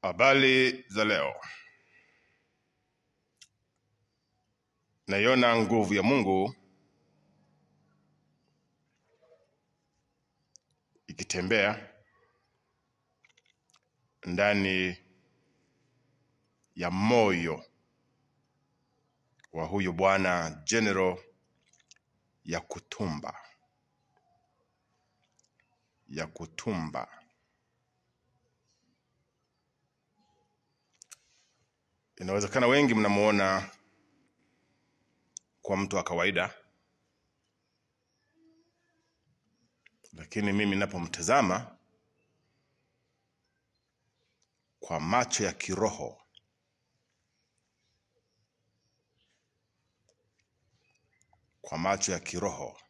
Habari za leo. Naiona nguvu ya Mungu ikitembea ndani ya moyo wa huyu bwana General Yakutumba. Inawezekana wengi mnamuona kwa mtu wa kawaida, lakini mimi ninapomtazama kwa macho ya kiroho,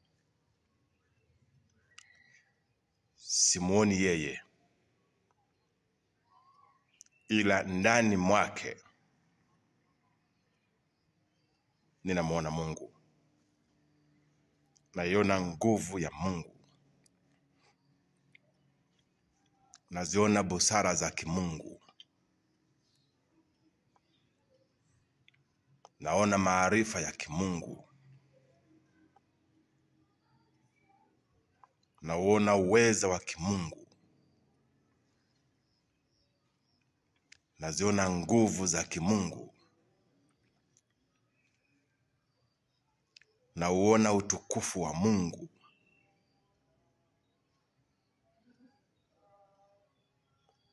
simuoni yeye, ila ndani mwake ninamuona Mungu. Naiona nguvu ya Mungu. Naziona busara za kimungu. Naona maarifa ya kimungu. Naona uweza wa kimungu. Naziona nguvu za kimungu. Nauona utukufu wa Mungu.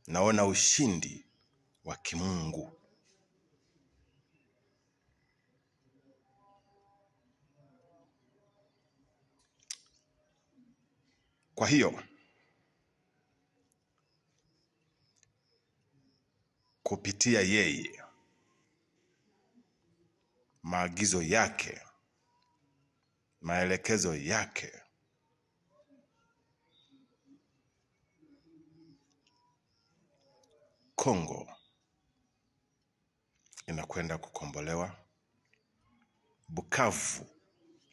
Naona ushindi wa kimungu. Kwa hiyo, kupitia yeye, maagizo yake, maelekezo yake, Kongo inakwenda kukombolewa.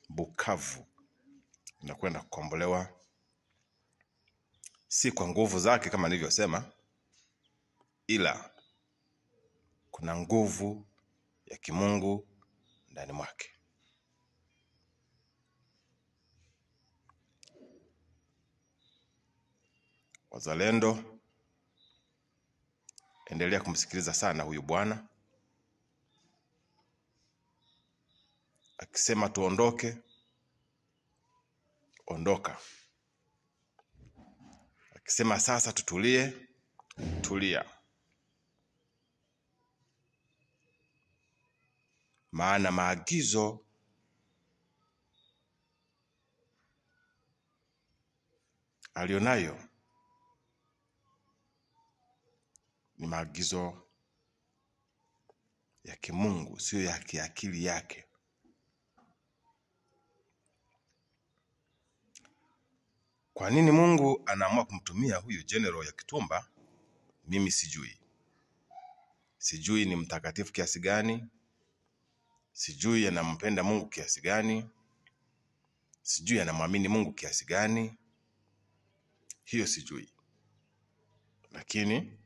Bukavu inakwenda kukombolewa, si kwa nguvu zake kama nilivyosema, ila kuna nguvu ya kimungu ndani mwake. Wazalendo, endelea kumsikiliza sana huyu bwana. Akisema tuondoke, ondoka. Akisema sasa tutulie, tulia. Maana maagizo alionayo ni maagizo ya kimungu, sio ya kiakili yake. Kwa nini Mungu anaamua kumtumia huyu General Yakutumba? Mimi sijui. Sijui ni mtakatifu kiasi gani. Sijui anampenda Mungu kiasi gani. Sijui anamwamini Mungu kiasi gani. Hiyo sijui. Lakini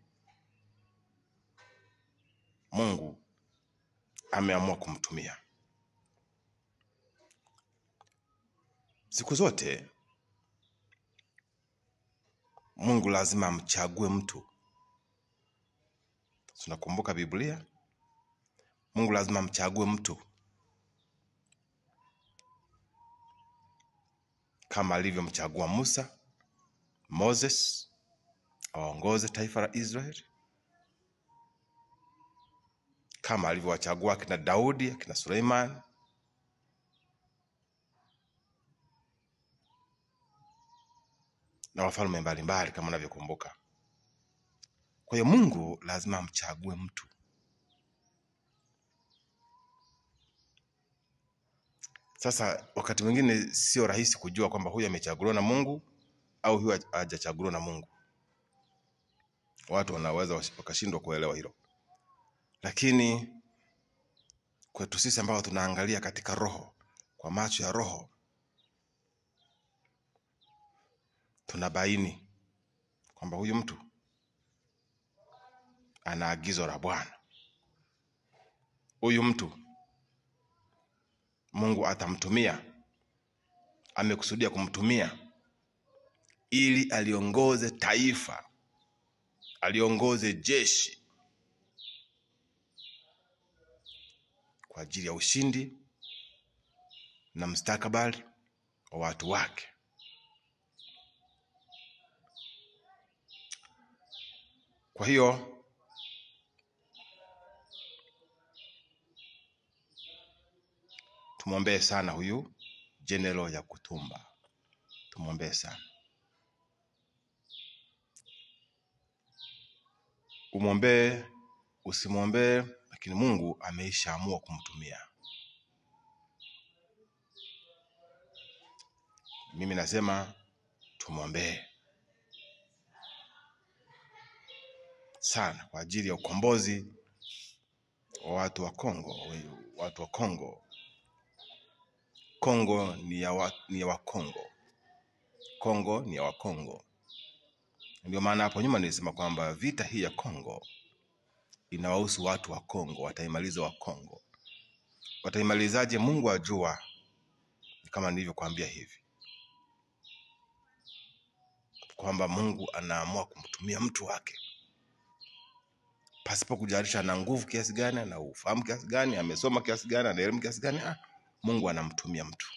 Mungu ameamua kumtumia. Siku zote Mungu lazima amchague mtu. Tunakumbuka Biblia. Mungu lazima amchague mtu, kama alivyomchagua Moses aongoze taifa la Israeli, kama alivyowachagua akina Daudi, akina Suleiman, na wafalme mbalimbali kama unavyokumbuka. Kwa hiyo Mungu lazima amchague mtu. Sasa wakati mwingine sio rahisi kujua kwamba huyu amechaguliwa na Mungu au huyu hajachaguliwa na Mungu. Watu wanaweza wakashindwa kuelewa hilo. Lakini kwetu sisi ambao tunaangalia katika roho, kwa macho ya roho, tunabaini kwamba huyu mtu ana agizo la Bwana. Huyu mtu Mungu atamtumia, amekusudia kumtumia ili aliongoze taifa, aliongoze jeshi kwa ajili ya ushindi na mustakabali wa watu wake. Kwa hiyo tumwombee sana huyu General Yakutumba, tumwombee sana. Umwombee usimwombee, lakini Mungu ameishaamua kumtumia. Mimi nasema tumwombee sana kwa ajili ya ukombozi wa watu wa Kongo. Watu wa Kongo, Kongo ni ya Wakongo, Kongo ni ya Wakongo. Ndio maana hapo nyuma nilisema kwamba vita hii ya Kongo inawahusu watu wa Kongo. Wataimaliza wa Kongo. Wataimalizaje? Mungu ajua. Kama nilivyokuambia hivi kwamba Mungu anaamua kumtumia mtu wake pasipo kujalisha na nguvu kiasi gani, na ufahamu kiasi gani, amesoma kiasi gani, ana elimu kiasi gani. Mungu anamtumia mtu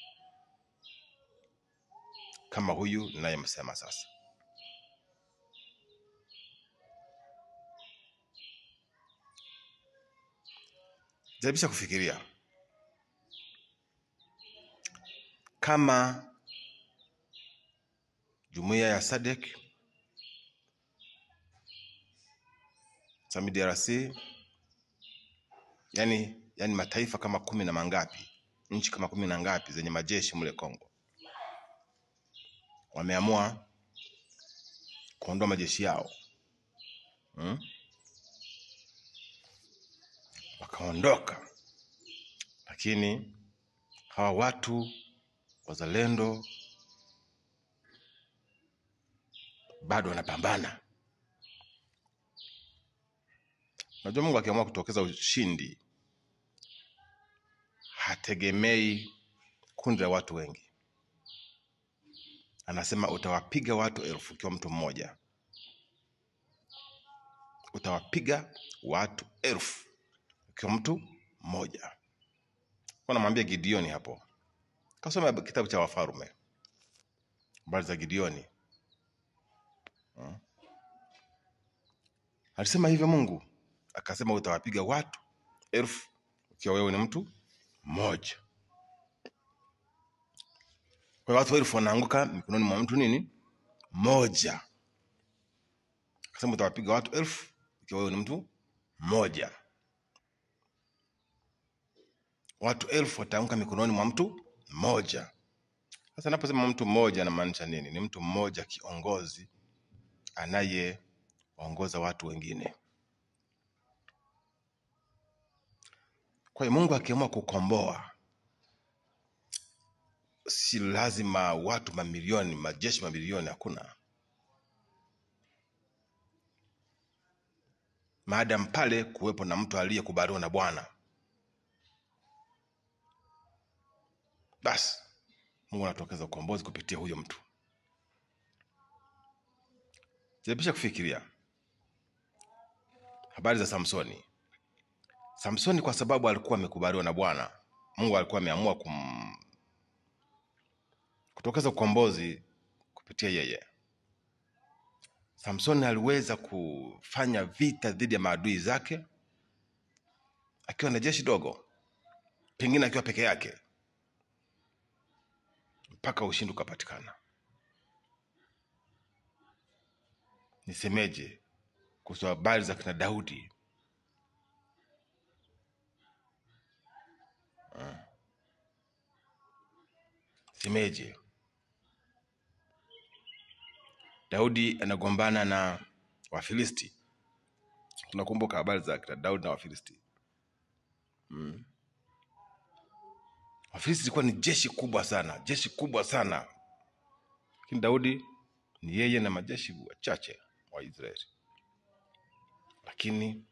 kama huyu ninayemsema sasa. Jaribisha kufikiria kama jumuiya ya SADC, DRC, yani mataifa kama 10 na mangapi, nchi kama 10 na ngapi zenye majeshi mule Kongo, wameamua kuondoa majeshi yao. Wakaondoka, lakini hawa watu wazalendo bado wanapambana. Najua Mungu akiamua kutokeza ushindi hategemei kundi la watu wengi. Anasema utawapiga watu 1000 kwa mtu mmoja. Utawapiga watu 1000 kwa mtu mmoja. Wanamwambia Gideoni hapo. Kasoma kitabu cha Wafalme, habari za Gideoni. Alisema hivyo Mungu, akasema utawapiga watu 1000 ukiwa wewe ni mtu mmoja. Kwa watu 1000 wanaanguka mikononi mwa mtu nini? Mmoja. Akasema utawapiga watu 1000 ukiwa wewe ni mtu mmoja. Watu 1000 wataanguka mikononi mwa mtu mmoja. Sasa naposema mtu mmoja anamaanisha nini? Ni mtu mmoja kiongozi anayeongoza watu wengine. Kwa hiyo Mungu akiamua kukomboa, si lazima watu mamilioni, majeshi mamilioni, hakuna. Maadamu pale kuwepo na mtu aliyekubaliwa na Bwana, basi Mungu anatokeza ukombozi kupitia huyo mtu. Jaribisha kufikiria habari za Samsoni. Samsoni kwa sababu alikuwa amekubaliwa na Bwana, Mungu alikuwa ameamua kutokeza ukombozi kupitia yeye. Samsoni aliweza kufanya vita dhidi ya maadui zake akiwa na jeshi dogo, pengine akiwa peke yake, mpaka ushindi ukapatikana. Nisemeje kuhusu habari za kina Daudi? Semeje Daudi anagombana na Wafilisti. Tunakumbuka habari za kina Daudi na Wafilisti. Wafilisti ilikuwa ni jeshi kubwa sana, lakini Daudi ni yeye na majeshi wachache wa Israeli. lakini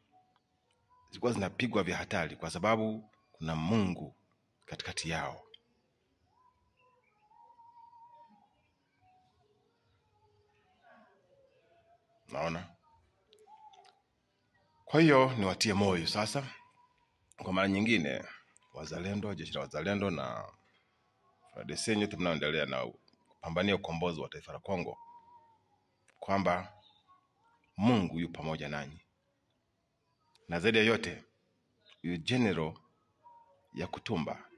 zilikuwa zinapigwa vya hatari kwa sababu kuna Mungu katikati yao. Naona. Kwa hiyo niwatie moyo sasa kwa mara nyingine, wazalendo, jeshi la wazalendo na FARDC nyote mnaoendelea na kupambania ukombozi wa taifa la Kongo, kwamba Mungu yu pamoja nanyi, na zaidi ya yote yu General Yakutumba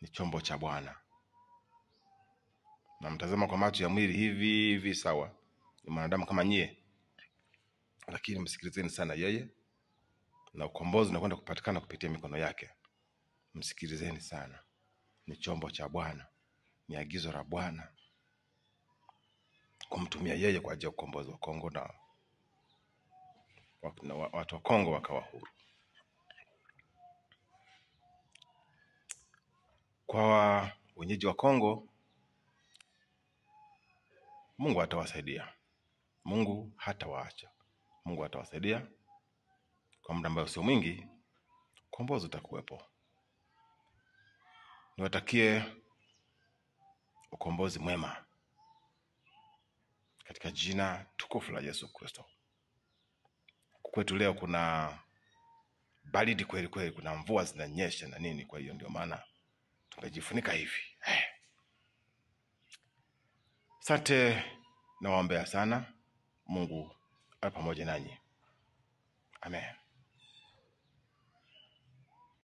ni chombo cha Bwana, na mtazama kwa macho ya mwili hivi sawa, ni mwanadamu kama nyie, lakini msikilizeni sana yeye, na ukombozi unakwenda kupatikana kupitia mikono yake. Msikilizeni sana, ni chombo cha Bwana, ni agizo la Bwana kumtumia yeye kwa ajili ya ukombozi wa Kongo na watu wa Kongo wakawa huru. Kwa wenyeji wa Kongo, Mungu atawasaidia. Mungu hatawaacha. Mungu atawasaidia kwa muda ambao sio mwingi, ukombozi utakuwepo. Niwatakie ukombozi mwema katika jina tukufu la Yesu Kristo. Kwetu leo kuna baridi kweli kweli, kuna mvua zinanyesha na nini, kwa hiyo ndio maana tumejifunika hivi. Asante, nawaombea sana. Mungu awe pamoja nanyi. Amen.